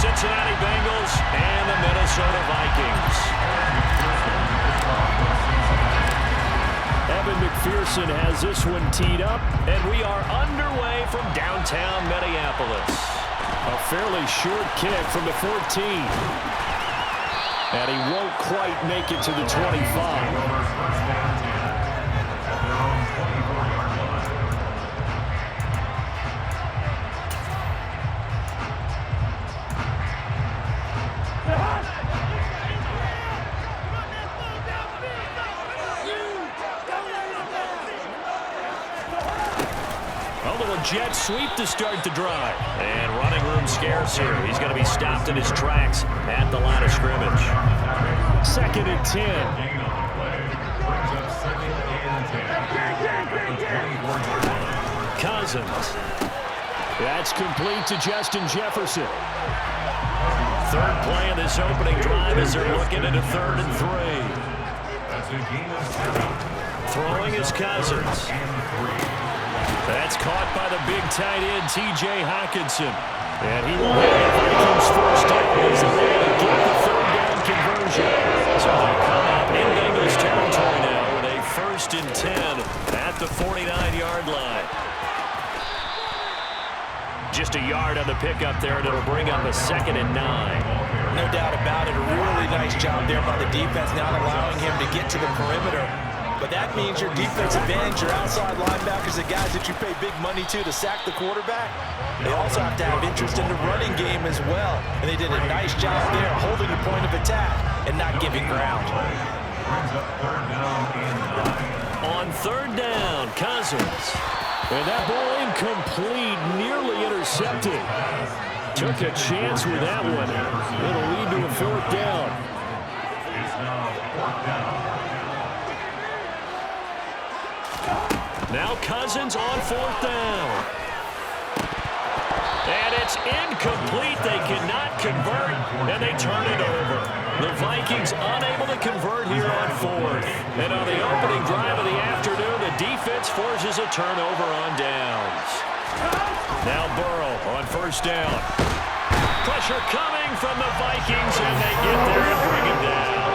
Cincinnati Bengals and the Minnesota Vikings. Evan McPherson has this one teed up, and we are underway from downtown Minneapolis. A fairly short kick from the 14. And he won't quite make it to the 25. Jet sweep to start the drive. And running room scarce here. He's going to be stopped in his tracks at the line of scrimmage. 2nd and 10. Cousins. That's complete to Justin Jefferson. Third play of this opening drive as they're looking at a 3rd and 3. Throwing is Cousins. That's caught by the big tight end, T.J. Hockenson. And he will have the Vikings first down as they're able to get the 3rd down conversion. So they'll come up in Bengals territory now with a 1st and 10 at the 49-yard line. Just a yard on the pickup there, and it'll bring up a 2nd and 9. No doubt about it. A really nice job there by the defense, not allowing him to get to the perimeter. But that means your defensive ends, your outside linebackers, the guys that you pay big money to sack the quarterback, they also have to have interest in the running game as well. And they did a nice job there holding the point of attack and not giving ground. On 3rd down, Cousins. And that ball incomplete, nearly intercepted. Took a chance with that one. It'll lead to a 4th down. Now Cousins on 4th down. And it's incomplete. They cannot convert, and they turn it over. The Vikings unable to convert here on 4th. And on the opening drive of the afternoon, the defense forces a turnover on downs. Now Burrow on 1st down. Pressure coming from the Vikings, and they get there and bring him down.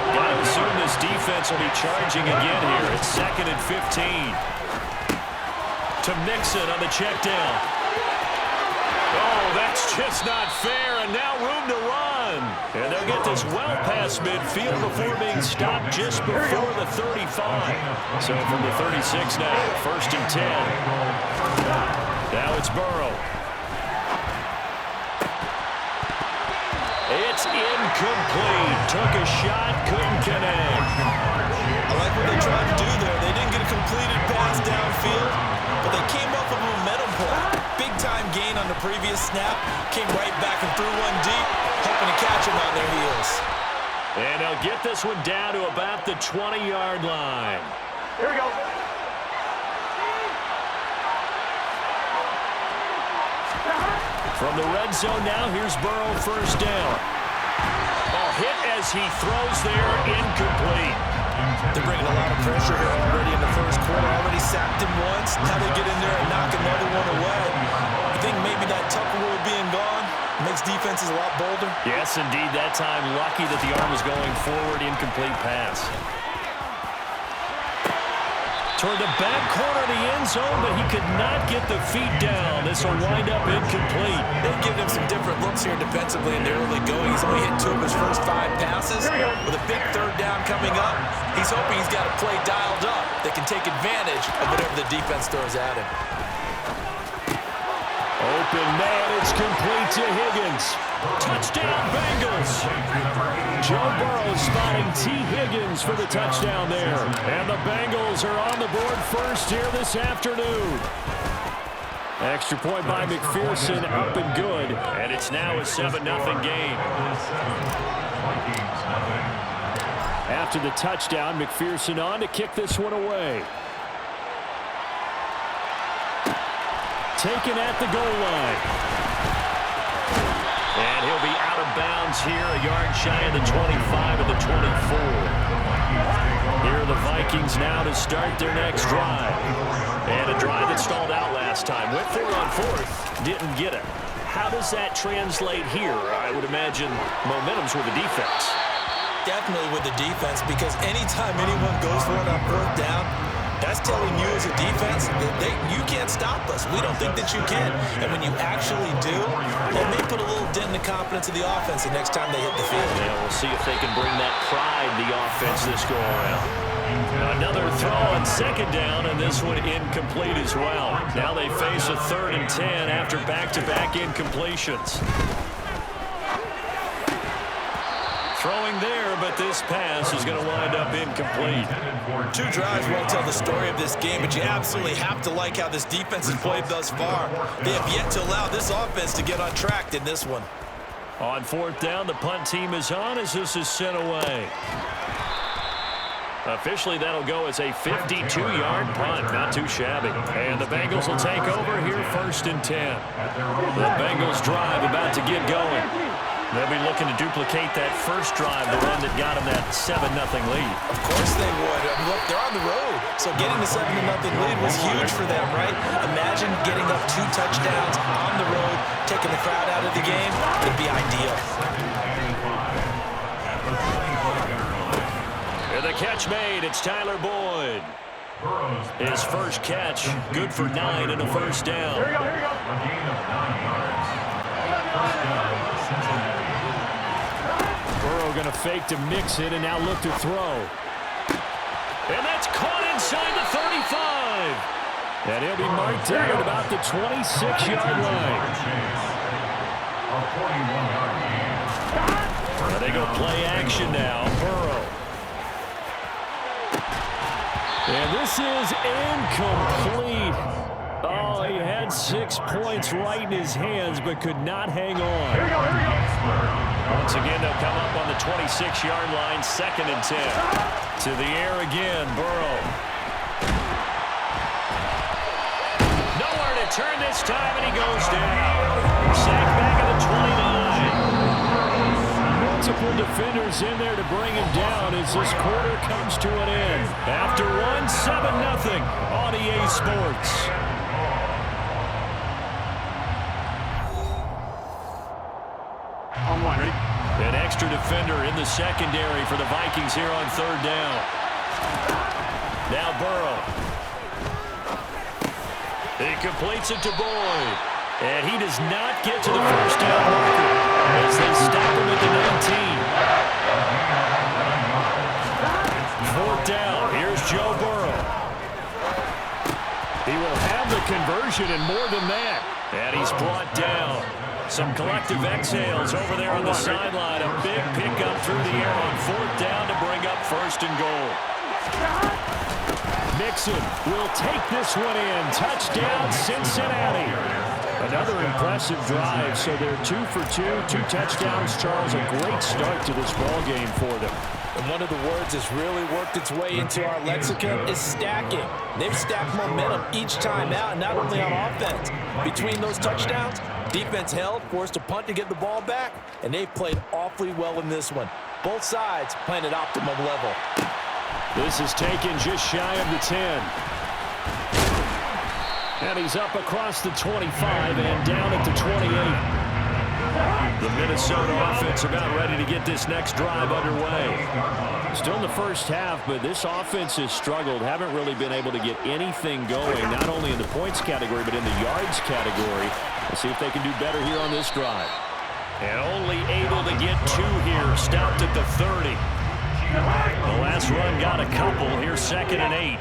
Got to assume this defense will be charging again here. It's 2nd and 15. To Mixon on the check down. Oh, that's just not fair, and now room to run. And they'll get this well past midfield before being stopped just before the 35. So from the 36 now, 1st and 10. Now it's Burrow. It's incomplete. Took a shot, couldn't connect. I like what they tried to do there. They didn't get a completed pass downfield, but they came up with a momentum point. Big-time gain on the previous snap. Came right back and threw one deep, hoping to catch them on their heels. And they'll get this one down to about the 20-yard line. Here we go. From the red zone now, here's Burrow 1st down. Oh, hit as he throws there, incomplete. They're bringing a lot of pressure here already in the 1st quarter. Already sacked him once. Now they get in there and knock another one away. I think maybe that Tucker rule being gone makes defenses a lot bolder. Yes, indeed. That time, lucky that the arm was going forward, incomplete pass. Toward the back corner of the end zone, but he could not get the feet down. This will wind up incomplete. They've given him some different looks here defensively in the early going. He's only hit 2 of his first 5 passes. With a big 3rd down coming up, he's hoping he's got a play dialed up that can take advantage of whatever the defense throws at him. Open man, it's complete to Higgins. Touchdown, Bengals. Joe Burrow spotting T. Higgins for the touchdown there. And the Bengals are on the board first here this afternoon. Extra point by McPherson, up and good. And it's now a 7-0 game. After the touchdown, McPherson on to kick this one away. Taken at the goal line. And he'll be out of bounds here, a yard shy of the 25 of the 24. Here are the Vikings now to start their next drive. And a drive that stalled out last time. Went for it on 4th, didn't get it. how does that translate here? I would imagine momentum's with the defense. Definitely with the defense, because anytime anyone goes for it on fourth down, that's telling you as a defense that you can't stop us. We don't think that you can. And when you actually do, that may put a little dent in the confidence of the offense the next time they hit the field. Yeah, we'll see if they can bring that pride, the offense, this go-around. Another throw on second down, and this one incomplete as well. Now they face a 3rd and 10 after back-to-back incompletions. Throwing there, but this pass is going to wind up incomplete. 2 drives won't tell the story of this game, but you absolutely have to like how this defense has played thus far. They have yet to allow this offense to get on track in this one. On 4th down, the punt team is on as this is sent away. Officially, that'll go as a 52-yard punt. Not too shabby. And the Bengals will take over here 1st and 10. The Bengals drive about to get going. They'll be looking to duplicate that first drive, the one that got them that 7-0 lead. Of course they would. Look, they're on the road, so getting the 7-0 lead was huge for them, right? Imagine getting up 2 touchdowns on the road, taking the crowd out of the game. It'd be ideal. And the catch made. It's Tyler Boyd. His first catch, good for 9 and a first down. Here we go. A gain of 9 yards. Burrow going to fake to mix it and now look to throw. And that's caught inside the 35. And he'll be marked down at about the 26-yard line. They go play action now. Burrow. And this is incomplete. Oh, he had 6 points right in his hands, but could not hang on. Here we go. Once again, they'll come up on the 26-yard line, 2nd and 10. To the air again, Burrow. Nowhere to turn this time, and he goes down. Sacked back at the 29. Multiple defenders in there to bring him down as this quarter comes to an end. After one, 7-0 on EA Sports. An extra defender in the secondary for the Vikings here on 3rd down. Now Burrow. He completes it to Boyd. And he does not get to the first down marker as they stop him at the 19. 4th down. Here's Joe Burrow. He will have the conversion and more than that. And he's brought down. Some collective exhales over there on the sideline. A big pickup through the air on 4th down to bring up 1st and goal. Mixon will take this one in. Touchdown, Cincinnati. Another impressive drive. So they're 2 for 2, 2 touchdowns. Charles, a great start to this ball game for them. And one of the words that's really worked its way into our lexicon is stacking. They've stacked momentum each time out, not only on offense. Between those touchdowns, defense held, forced a punt to get the ball back, and they've played awfully well in this one. Both sides playing at optimum level. This is taken just shy of the 10. And he's up across the 25 and down at the 28. The Minnesota offense about ready to get this next drive underway. Still in the first half, but this offense has struggled. Haven't really been able to get anything going, not only in the points category, but in the yards category. Let's see if they can do better here on this drive. And only able to get 2 here. Stopped at the 30. The last run got a couple. Here's 2nd and 8.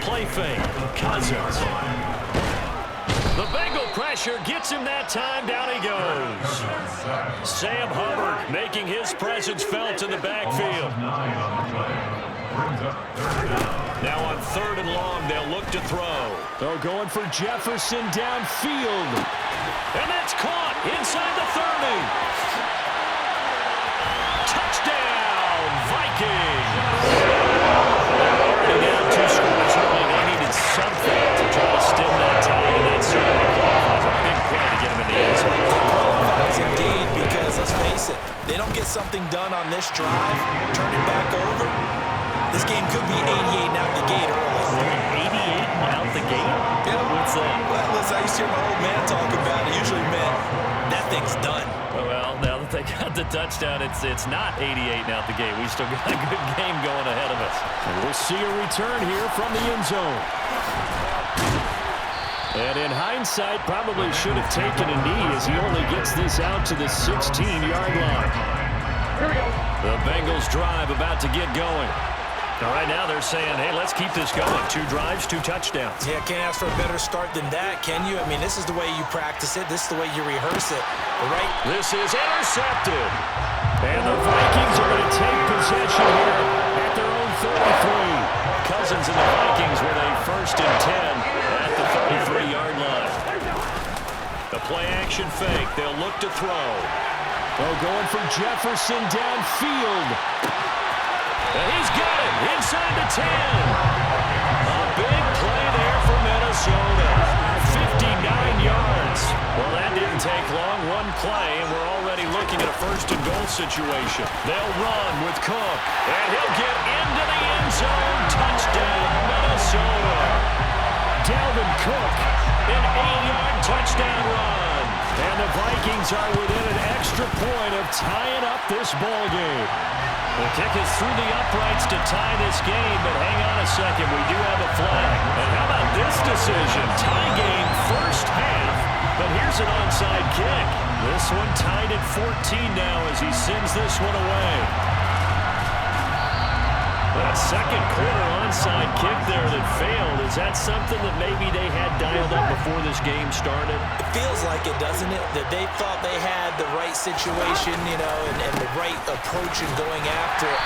Play fake. Cousins. The Bengal pressure gets him that time. Down he goes. Sam Hubbard making his presence felt in the backfield. Now on 3rd and long, they'll look to throw. They're going for Jefferson downfield. And that's caught inside the 30. Touchdown, Vikings. Already down 2 scores early. They needed something to try to stem that tide, and that certainly qualifies. A big play to get him in the end zone. Qualifies indeed, because let's face it, they don't get something done on this drive, turn it back over. This game could be 88 out the gate early. 88 out the gate? Yeah. What's that? Well, listen, I used to the touchdown, it's not 88 now at the game. We still got a good game going ahead of us. And we'll see a return here from the end zone. And in hindsight, probably should have taken a knee as he only gets this out to the 16-yard line. The Bengals drive about to get going. Now, right now they're saying, hey, let's keep this going. 2 drives, 2 touchdowns. Yeah, can't ask for a better start than that, can you? I mean, this is the way you practice it. This is the way you rehearse it, right? This is intercepted. And the Vikings are going to take possession here at their own 33. Cousins and the Vikings with a 1st and 10 at the 33-yard line. The play-action fake. They'll look to throw. Oh, going for Jefferson downfield. And he's got it inside the 10. A big play there for Minnesota. 59 yards. Well, that didn't take long. 1 play, and we're already looking at a 1st and goal situation. They'll run with Cook, and he'll get into the end zone. Touchdown, Minnesota. Dalvin Cook. An 8-yard touchdown run. And the Vikings are within an extra point of tying up this ball game. The kick is through the uprights to tie this game, but hang on a second, we do have a flag. And how about this decision? Tie game first half, but here's an onside kick. This one tied at 14 now as he sends this one away. That second quarter onside kick there that failed, is that something that maybe they had dialed up before this game started? It feels like it, doesn't it? That they thought they had the right situation, you know, and the right approach in going after it.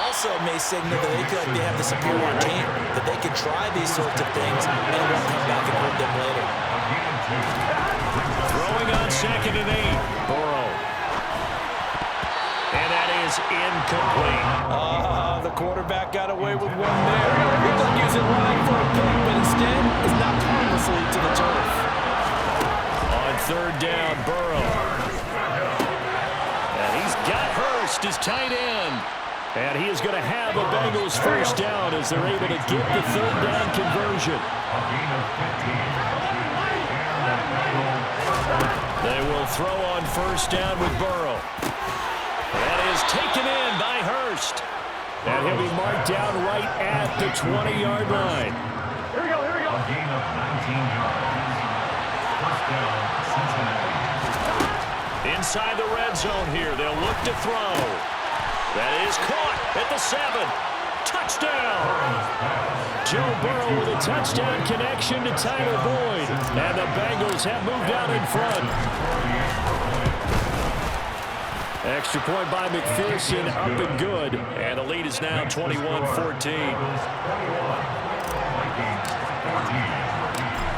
Also may signal that they feel like they have the superior team, that they can try these sorts of things and it won't come back and hurt them later. Throwing on 2nd and 8. Burrow. And that is incomplete. The quarterback got away with one there. He could use it line for a pick, but instead is knocked harmlessly to the turf. On 3rd down, Burrow. And he's got Hurst as tight end. And he is going to have a Bengals 1st down as they're able to get the 3rd down conversion. They will throw on 1st down with Burrow. That is taken in by Hurst. And he'll be marked down right at the 20-yard line. Here we go. A gain of 19 yards. 1st down, Cincinnati. Inside the red zone here, they'll look to throw. That is caught at the 7. Touchdown! Joe Burrow with a touchdown connection to Tyler Boyd. And the Bengals have moved out in front. Extra point by McPherson, up and good. And the lead is now 21-14.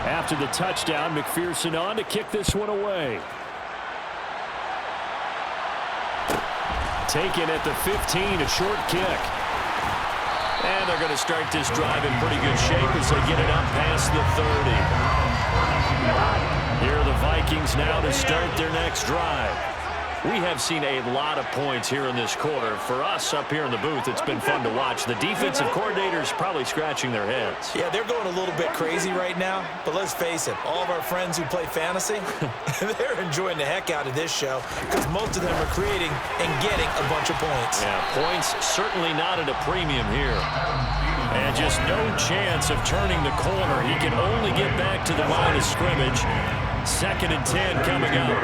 After the touchdown, McPherson on to kick this one away. Taken at the 15, a short kick. And they're going to start this drive in pretty good shape as they get it up past the 30. Here are the Vikings now to start their next drive. We have seen a lot of points here in this quarter. For us up here in the booth, it's been fun to watch. The defensive coordinators probably scratching their heads. Yeah, they're going a little bit crazy right now, but let's face it, all of our friends who play fantasy, they're enjoying the heck out of this show because most of them are creating and getting a bunch of points. Yeah, points certainly not at a premium here. And just no chance of turning the corner. He can only get back to the line of scrimmage. 2nd and 10 coming up.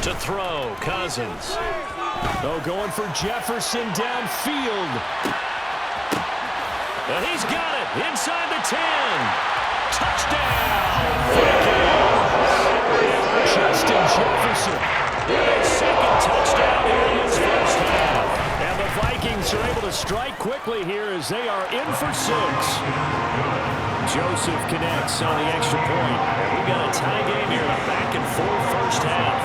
To throw, Cousins. Oh, going for Jefferson downfield. And he's got it inside the 10. Touchdown! Vikings! Justin Jefferson. His 2nd touchdown here in this 1st half. And the Vikings are able to strike quickly here as they are in for 6. Joseph connects on the extra point. And we've got a tie game here, a back-and-forth 1st half.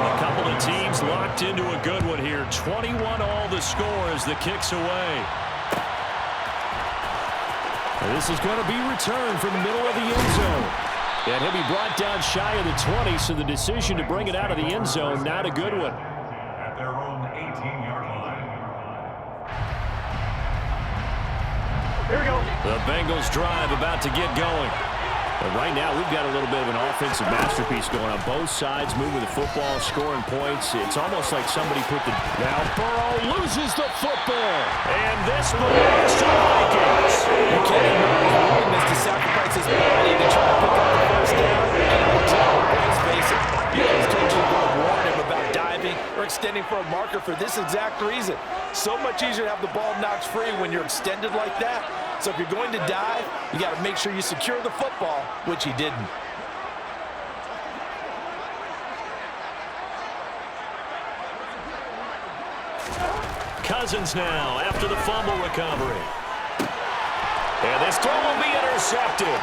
A couple of teams locked into a good one here. 21 all the score as the kick's away. This is going to be returned from the middle of the end zone. And he'll be brought down shy of the 20, so the decision to bring it out of the end zone, not a good one. At their own 18-yard line. Here we go. The Bengals drive about to get going. And right now, we've got a little bit of an offensive masterpiece going on both sides, moving the football, scoring points. It's almost like somebody put the... Now Burrow loses the football. And this belongs to the Vikings. You can't ignore his willingness to sacrifice his body to try to pick up the first down. And I tell you, let's face it, you know his coaches will warn him about diving or extending for a marker for this exact reason. So much easier to have the ball knocked free when you're extended like that. So if you're going to dive, you got to make sure you secure the football, which he didn't. Cousins now after the fumble recovery. And this throw will be intercepted.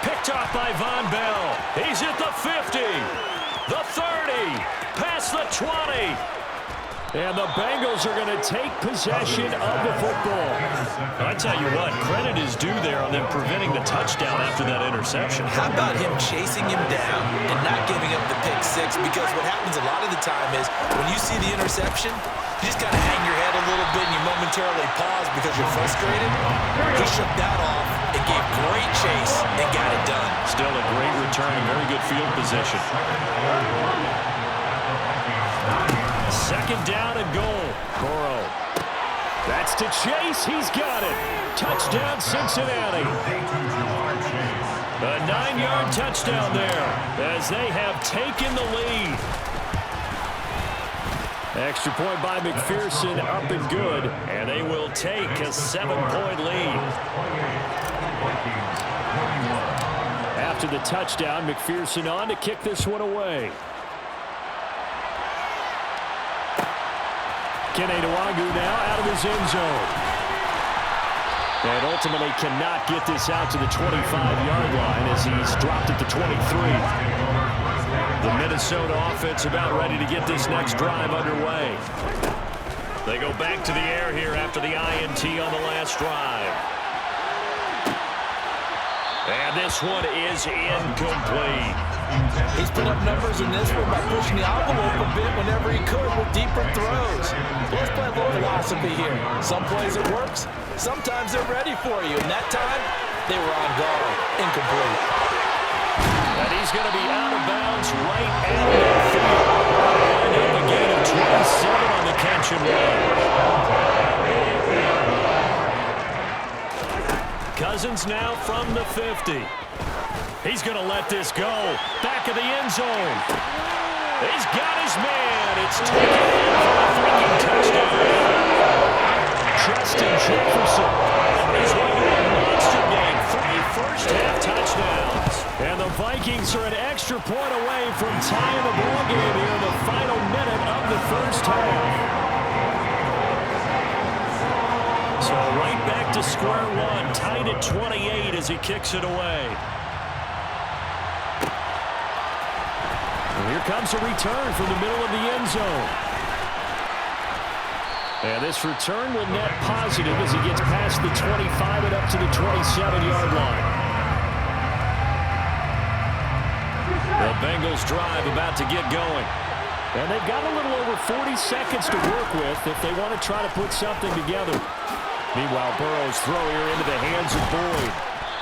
Picked off by Von Bell. He's at the 50, the 30, past the 20. And the Bengals are going to take possession of the football. I tell you what, credit is due there on them preventing the touchdown after that interception. How about him chasing him down and not giving up the pick six? Because what happens a lot of the time is when you see the interception, you just got to hang your head a little bit and you momentarily pause because you're frustrated. He shook that off and gave great chase and got it done. Still a great return and very good field position. Second down and goal. Burrow. That's to Chase. He's got it. Touchdown, Cincinnati. A 9-yard touchdown there as they have taken the lead. Extra point by McPherson, up and good. And they will take a 7-point lead. After the touchdown, McPherson on to kick this one away. Kene Nwangu now out of his end zone. And ultimately cannot get this out to the 25-yard line as he's dropped at the 23. The Minnesota offense about ready to get this next drive underway. They go back to the air here after the INT on the last drive. And this one is incomplete. He's put up numbers in this one by pushing the envelope a bit whenever he could with deeper throws. Let's play a little philosophy here. Some plays it works. Sometimes they're ready for you. And that time, they were on guard. Incomplete. And he's going to be out of bounds right at midfield. And up a gain of 27 on the catch and run. Cousins now from the 50. He's going to let this go. Back of the end zone. He's got his man. It's taken in for a Viking touchdown. Justin Jefferson. He's running a monster game. 3 first-half touchdowns. And the Vikings are an extra point away from tying the ball game here in the final minute of the first half. So right back to square one. Tied at 28 as he kicks it away. Here comes a return from the middle of the end zone. And this return will net positive as he gets past the 25 and up to the 27-yard line. The Bengals drive about to get going. And they've got a little over 40 seconds to work with if they want to try to put something together. Meanwhile, Burrow's throw here into the hands of Boyd.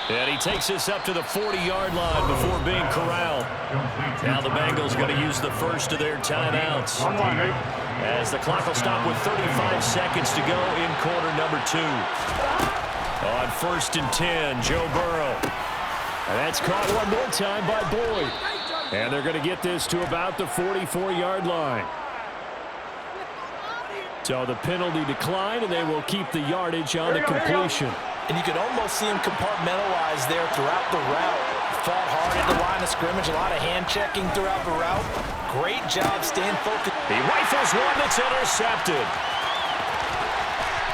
And he takes this up to the 40-yard line before being corralled. Now the Bengals going to use the first of their timeouts. As the clock will stop with 35 seconds to go in quarter number 2. On 1st and 10, Joe Burrow. And that's caught one more time by Boyd. And they're going to get this to about the 44-yard line. So the penalty declined, and they will keep the yardage on the completion. And you could almost see him compartmentalize there throughout the route. Fought hard at the line of scrimmage, a lot of hand-checking throughout the route. Great job staying focused. He rifles one that's intercepted.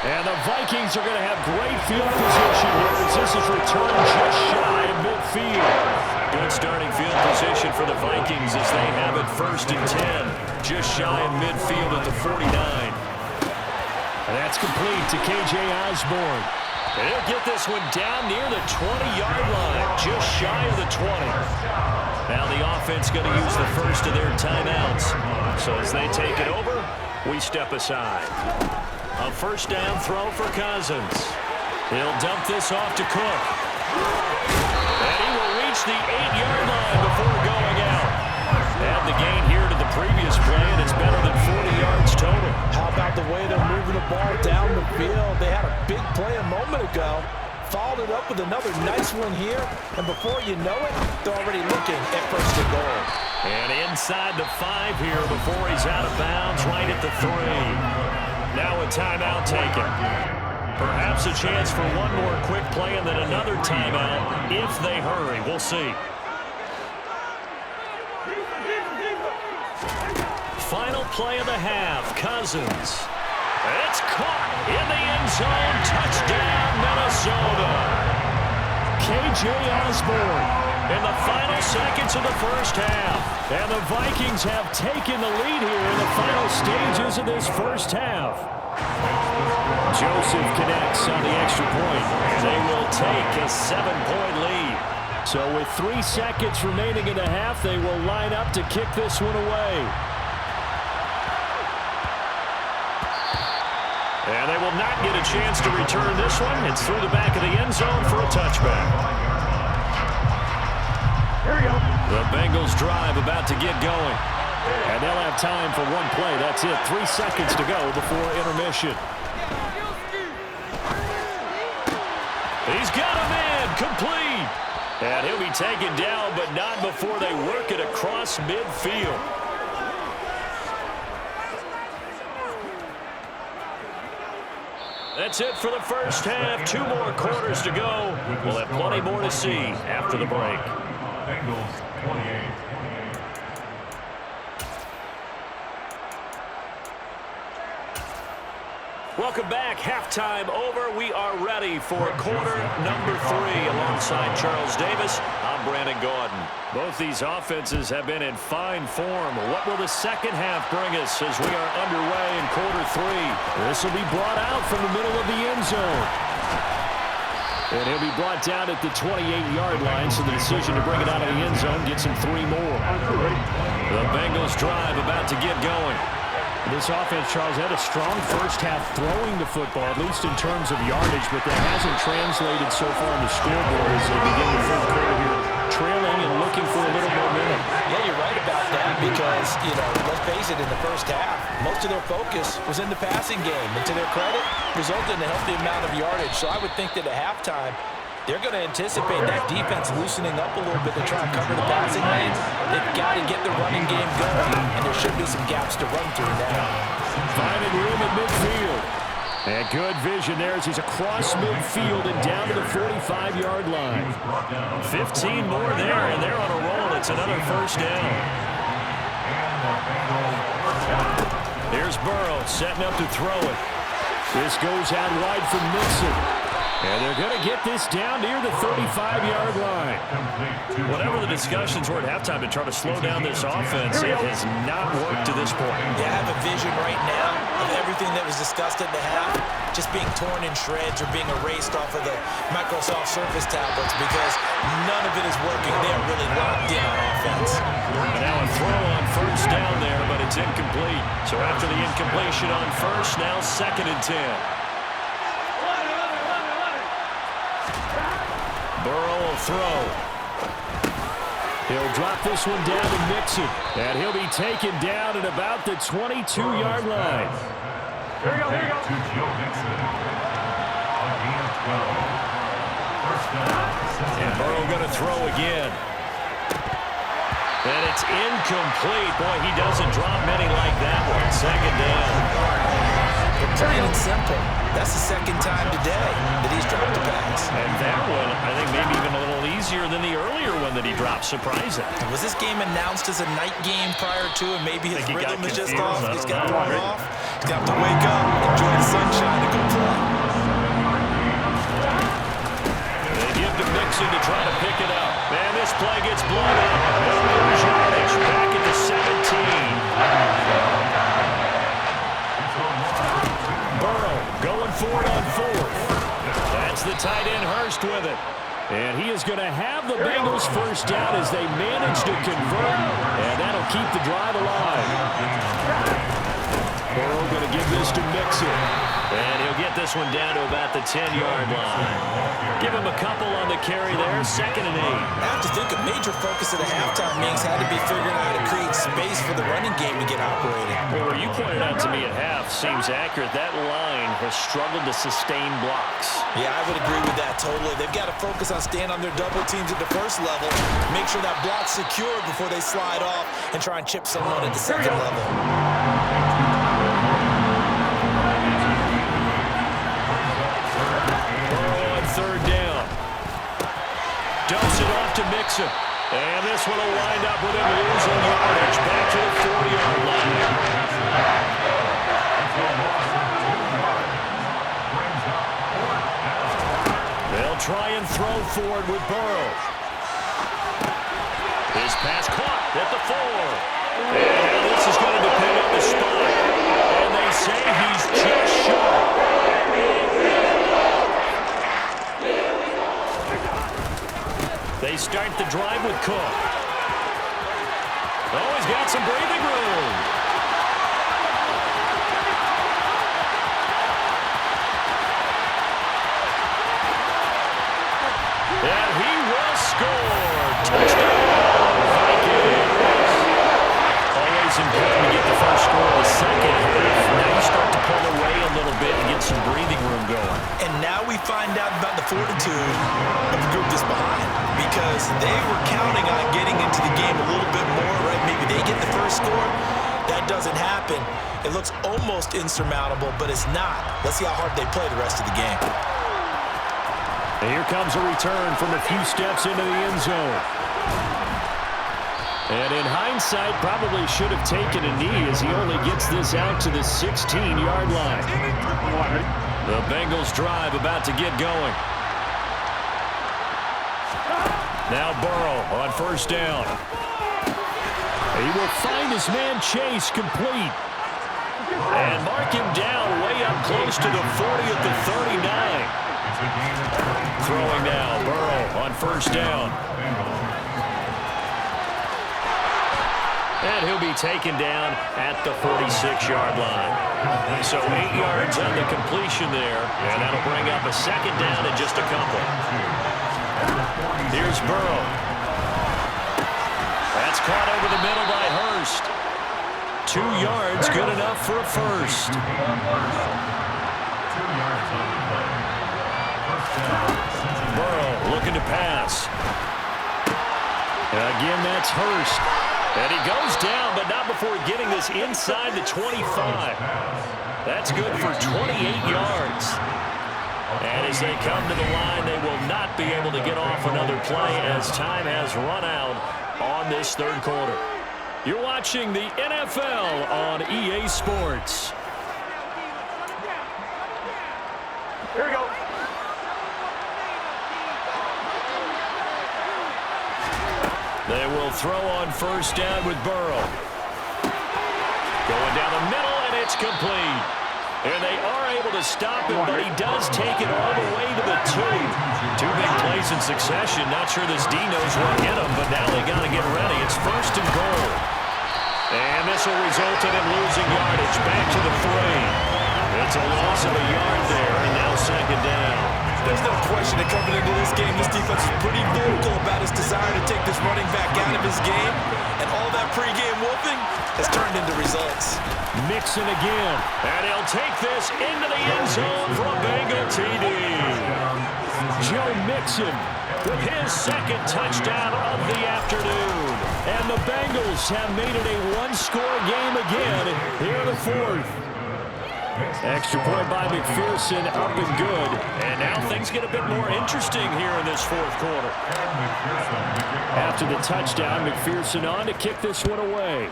And the Vikings are going to have great field position here as this is returned just shy of midfield. Good starting field position for the Vikings as they have it 1st and 10. Just shy of midfield at the 49. And that's complete to K.J. Osborne. And he'll get this one down near the 20-yard line, just shy of the 20. Now the offense going to use the first of their timeouts. So as they take it over, we step aside. A first down throw for Cousins. He'll dump this off to Cook. And he will reach reach the 8-yard line before going out. And the gain here to the previous play, and it's better than 40 yards total. How about the way they're moving the ball down the field? They had a big play a moment ago. Followed it up with another nice one here, and before you know it, they're already looking at first and goal. And inside the 5 here before he's out of bounds, right at the 3. Now a timeout taken. Perhaps a chance for one more quick play and then another timeout if they hurry. We'll see. Final play of the half, Cousins. It's caught in the end zone. Touchdown, Minnesota. K.J. Osborne in the final seconds of the first half. And the Vikings have taken the lead here in the final stages of this first half. Joseph connects on the extra point. They will take a 7-point lead. So with 3 seconds remaining in the half, they will line up to kick this one away. And they will not get a chance to return this one. It's through the back of the end zone for a touchback. Here we go. The Bengals drive about to get going. And they'll have time for one play. That's it. 3 seconds to go before intermission. He's got him in. Complete. And he'll be taken down, but not before they work it across midfield. That's it for the first half. 2 more quarters to go. We'll have plenty more to see after the break. Bengals 28. Welcome back. Halftime over. We are ready for quarter number 3. Alongside Charles Davis, I'm Brandon Gaudin. Both these offenses have been in fine form. What will the second half bring us as we are underway in quarter 3? This will be brought out from the middle of the end zone. And he'll be brought down at the 28-yard line, so the decision to bring it out of the end zone gets him 3 more. The Bengals drive about to get going. This offense, Charles, had a strong first half throwing the football, at least in terms of yardage, but that hasn't translated so far on the scoreboard as they begin the third quarter here, trailing and looking for a little momentum. Yeah, you're right about that because, let's face it, in the first half, most of their focus was in the passing game. And to their credit, resulted in a healthy amount of yardage. So I would think that at halftime, they're going to anticipate that defense loosening up a little bit to try and cover the passing lanes. They've got to get the running game going, and there should be some gaps to run through now. Finding room at midfield. And good vision there as he's across midfield and down to the 45-yard line. 15 more there, and they're on a roll. It's another first down. Here's Burrow setting up to throw it. This goes out wide for Mixon. And they're going to get this down near the 35-yard line. Whatever the discussions were at halftime to try to slow down this offense, it has not worked to this point. Yeah, I have a vision right now of everything that was discussed at the half just being torn in shreds or being erased off of the Microsoft Surface tablets because none of it is working. They are really locked in on offense. And now a throw on first down there, but it's incomplete. So after the incompletion on first, now 2nd and 10. Burrow will throw. He'll drop this one down to Mixon. And he'll be taken down at about the 22-yard line. Here we go. To Joe Mixon. A gain of 12. First down. And Burrow going to throw again. And it's incomplete. Boy, he doesn't drop many like that one. 2nd down. Plain and simple. That's the 2nd time today that he's dropped a pass. And that one, I think maybe even a little easier than the earlier one that he dropped. Surprising. Was this game announced as a night game prior to, and maybe his rhythm is just off? He's got thrown off. He's got to wake up, enjoy the sunshine, and go play. They give to Mixon to try to pick it up. Man, this play gets blown up. There's yardage back at the 17. Going for it on 4th. That's the tight end Hurst with it. And he is going to have the Bengals first down as they manage to convert. And that'll keep the drive alive. Burrow going to give this to Mixon. And he'll get this one down to about the 10-yard line. Give him a couple on the carry there, 2nd and 8. I have to think a major focus of the halftime meetings had to be figuring out how to create space for the running game to get operating. Well, where you pointed out to me at half seems accurate. That line has struggled to sustain blocks. Yeah, I would agree with that totally. They've got to focus on staying on their double teams at the first level, make sure that block's secure before they slide off and try and chip someone at the second level. On 3rd down. Dumps it off to Mixon. And this one will wind up with him losing yardage back to the 40-yard line. They'll try and throw forward with Burrow. His pass caught at the 4. And now this is going to depend on the spot. And they say he's just short. They start the drive with Cook. Oh, he's got some breathing room. And he will score. Touchdown, Vikings. Always important to get the first score of the second half. Now you start to pull away a little bit and get some breathing room going. And now we find out about the fortitude of the group that's behind, because they were counting on getting into the game a little bit more, right? Maybe they get the first score. That doesn't happen. It looks almost insurmountable, but it's not. Let's see how hard they play the rest of the game. And here comes a return from a few steps into the end zone. And in hindsight, probably should have taken a knee as he only gets this out to the 16-yard line. The Bengals drive about to get going. Now Burrow on 1st down. He will find his man Chase complete. And mark him down way up close to the 40 at the 39. Throwing now, Burrow on 1st down. And he'll be taken down at the 46-yard line. So 8 yards on the completion there, and that'll bring up a 2nd down in just a couple. Here's Burrow. That's caught over the middle by Hurst. 2 yards, good enough for a first. Burrow looking to pass. Again, that's Hurst. And he goes down, but not before getting this inside the 25. That's good for 28 yards. And as they come to the line, they will not be able to get off another play as time has run out on this 3rd quarter. You're watching the NFL on EA Sports. Here we go. They will throw on 1st down with Burrow. Going down the middle, and it's complete. And they are able to stop him, but he does take it all the way to the 2. 2 big plays in succession. Not sure this D knows what hit him, but now they got to get ready. It's 1st and goal. And this will result in him losing yardage back to the 3. It's a loss of a yard there, and now 2nd down. There's no question that coming into this game, this defense is pretty vocal about his desire to take this running back out of his game. And all that pregame wolfing has turned into results. Mixon again. And he'll take this into the end zone for a Bengal TD. Joe Mixon With his 2nd touchdown of the afternoon. And the Bengals have made it a one-score game again here in the 4th. Extra point by McPherson, up and good. And now things get a bit more interesting here in this 4th quarter. After the touchdown, McPherson on to kick this one away.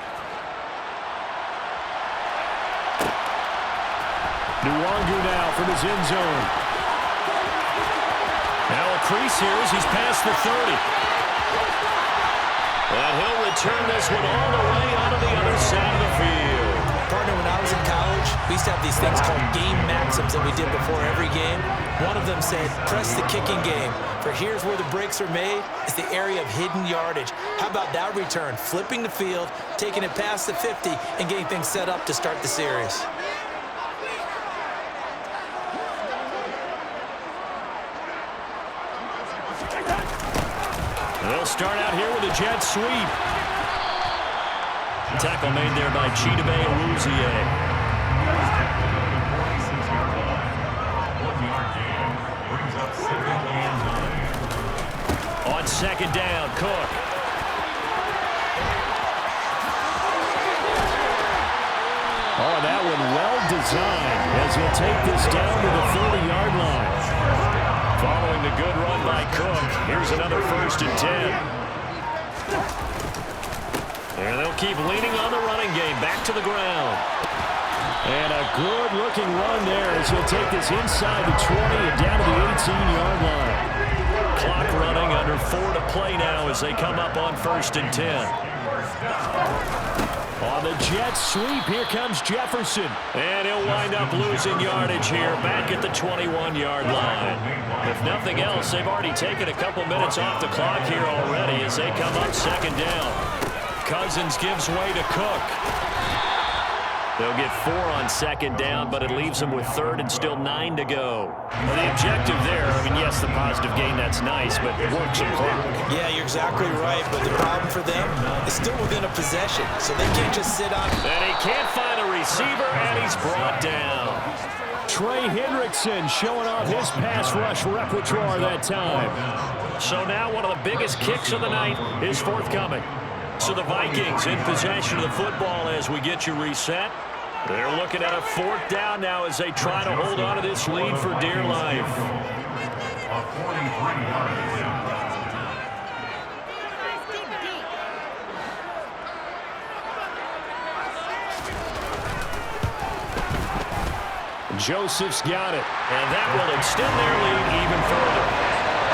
Nwangu now from his end zone. Now a crease here as he's past the 30. And he'll return this one all the way onto the other side of the field. Partner, when I was in college, we used to have these things called game maxims that we did before every game. One of them said, press the kicking game. For here's where the breaks are made. It's the area of hidden yardage. How about that return? Flipping the field, taking it past the 50, and getting things set up to start the series. They'll start out here with a jet sweep. Tackle made there by Chidobe Awuzie. 46-yard line. 1-yard gain. Brings up 2nd and 9. On 2nd down, Cook. Oh, that one well designed as he'll take this down to the 30-yard line. Following the good run by Cook, here's another 1st and 10. And they'll keep leaning on the running game. Back to the ground. And a good-looking run there as he'll take this inside the 20 and down to the 18-yard line. Clock running under 4 to play now as they come up on 1st and 10. On the jet sweep, here comes Jefferson. And he'll wind up losing yardage here back at the 21-yard line. If nothing else, they've already taken a couple minutes off the clock here already as they come up 2nd down. Cousins gives way to Cook. They'll get 4 on 2nd down, but it leaves them with 3rd and still 9 to go. Well, the objective there, I mean, yes, the positive gain, that's nice, but work some clock. Yeah, you're exactly right, but the problem for them is still within a possession, so they can't just sit on. And he can't find a receiver, and he's brought down. Trey Hendrickson showing off his pass rush repertoire that time. So now one of the biggest kicks of the night is forthcoming. So the Vikings in possession of the football as we get you reset. They're looking at a 4th down now as they try to hold on to this lead for dear life. A 43-yard gain. Joseph's got it, and that will extend their lead even further.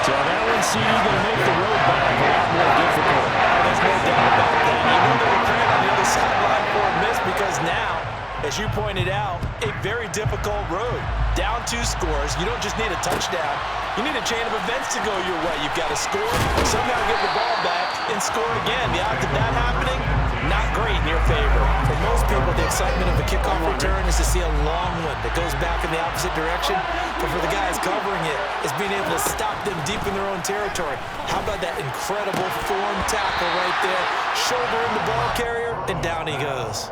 So that one, CD, going to make the road back a lot more difficult. There's no doubt about that. You know they were praying on the other sideline for a miss because now, as you pointed out, a very difficult road. Down 2 scores. You don't just need a touchdown. You need a chain of events to go your way. You've got to score, somehow get the ball back, and score again. The odds of that happening, not great in your favor. For most people, the excitement of a kickoff return is to see a long one that goes back in the opposite direction. But for the guys covering it, it's being able to stop them deep in their own territory. How about that incredible form tackle right there? Shoulder in the ball carrier, and down he goes.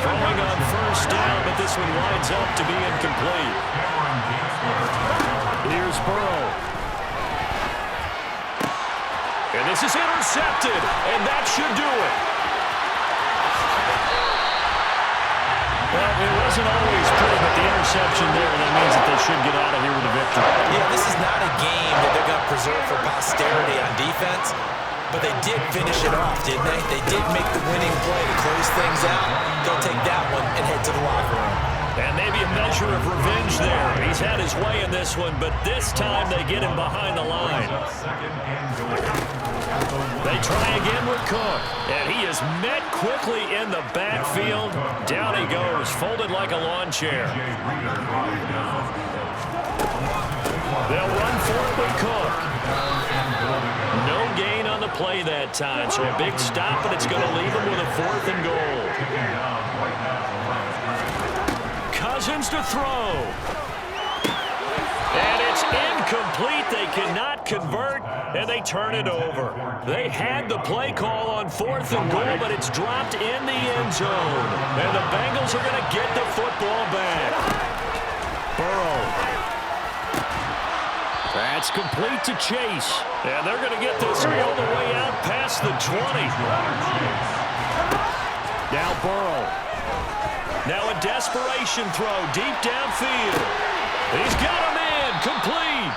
Throwing on 1st down, but this one winds up to be incomplete. Here's Burrow. And this is intercepted, and that should do it. Well, it wasn't always pretty, but the interception there, that means that they should get out of here with a victory. Yeah, this is not a game that they're going to preserve for posterity on defense, but they did finish it off, didn't they? They did make the winning play to close things out. They'll take that one and head to the locker room. And maybe a measure of revenge there. He's had his way in this one, but this time they get him behind the line. They try again with Cook, and he is met quickly in the backfield. Down he goes, folded like a lawn chair. They'll run for it with Cook. No gain on the play that time, so a big stop, but it's going to leave him with a 4th and goal. Cousins to throw. And it's incomplete. They cannot convert, and they turn it over. They had the play call on 4th and goal, but it's dropped in the end zone. And the Bengals are going to get the football back. Burrow. That's complete to Chase. And they're going to get this all the way out past the 20. Now Burrow. Now a desperation throw deep downfield. He's got a man. Complete.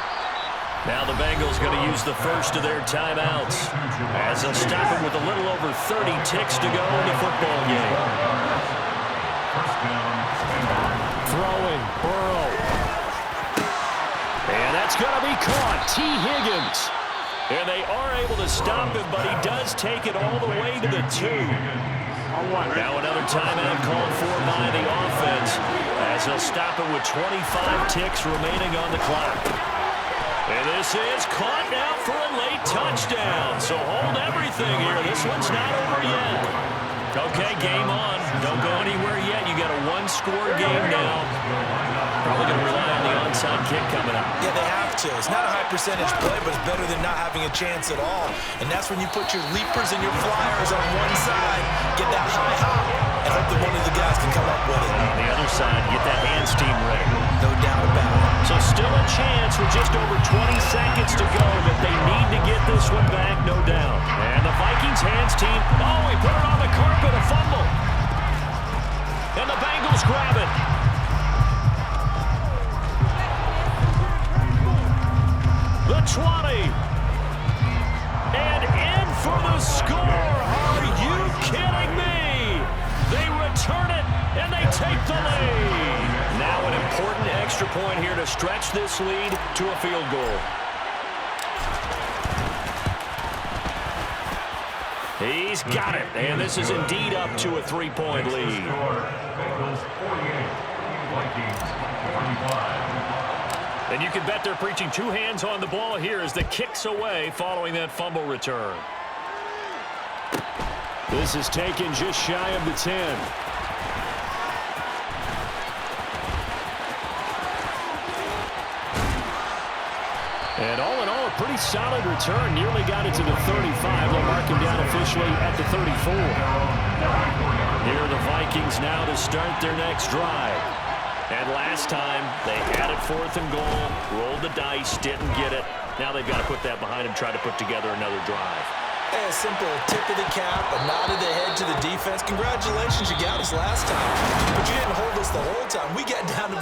Now the Bengals going to use the first of their timeouts as they'll stop it with a little over 30 ticks to go in the football game. Throwing, Burrow. And that's going to be caught. T. Higgins. And they are able to stop him, but he does take it all the way to the 2. Now another timeout called for by the offense as he'll stop it with 25 ticks remaining on the clock. And this is caught now for a late touchdown. So hold everything here. This one's not over yet. Okay, game on. Don't go anywhere yet. You got a one-score game now. Probably going to rely on the onside kick coming up. Yeah, they have to. It's not a high percentage play, but it's better than not having a chance at all. And that's when you put your leapers and your flyers on one side, get that high hop, and hope that one of the guys can come up with it. On the other side, get that hands team ready. No doubt about it. So still a chance with just over 20 seconds to go, but they need to get this one back, no doubt. And the Vikings hands team, oh, he put it on the carpet, a fumble. And the Bengals grab it. The 20. And in for the score. Are you kidding me? They return it, and they take the lead. Now an important extra point here to stretch this lead to a field goal. He's got it, and this is indeed up to a 3-point lead. Bengals 48, Vikings 45. And you can bet they're preaching two hands on the ball here as the kick's away following that fumble return. This is taken just shy of the 10. And all in all, a pretty solid return. Nearly got it to the 35. They'll mark him down officially at the 34. Here are the Vikings now to start their next drive. And last time, they had it 4th and goal, rolled the dice, didn't get it. Now they've got to put that behind them, try to put together another drive. A simple tip of the cap, a nod of the head to the defense. Congratulations, you got us last time. But you didn't hold us the whole time. We got down to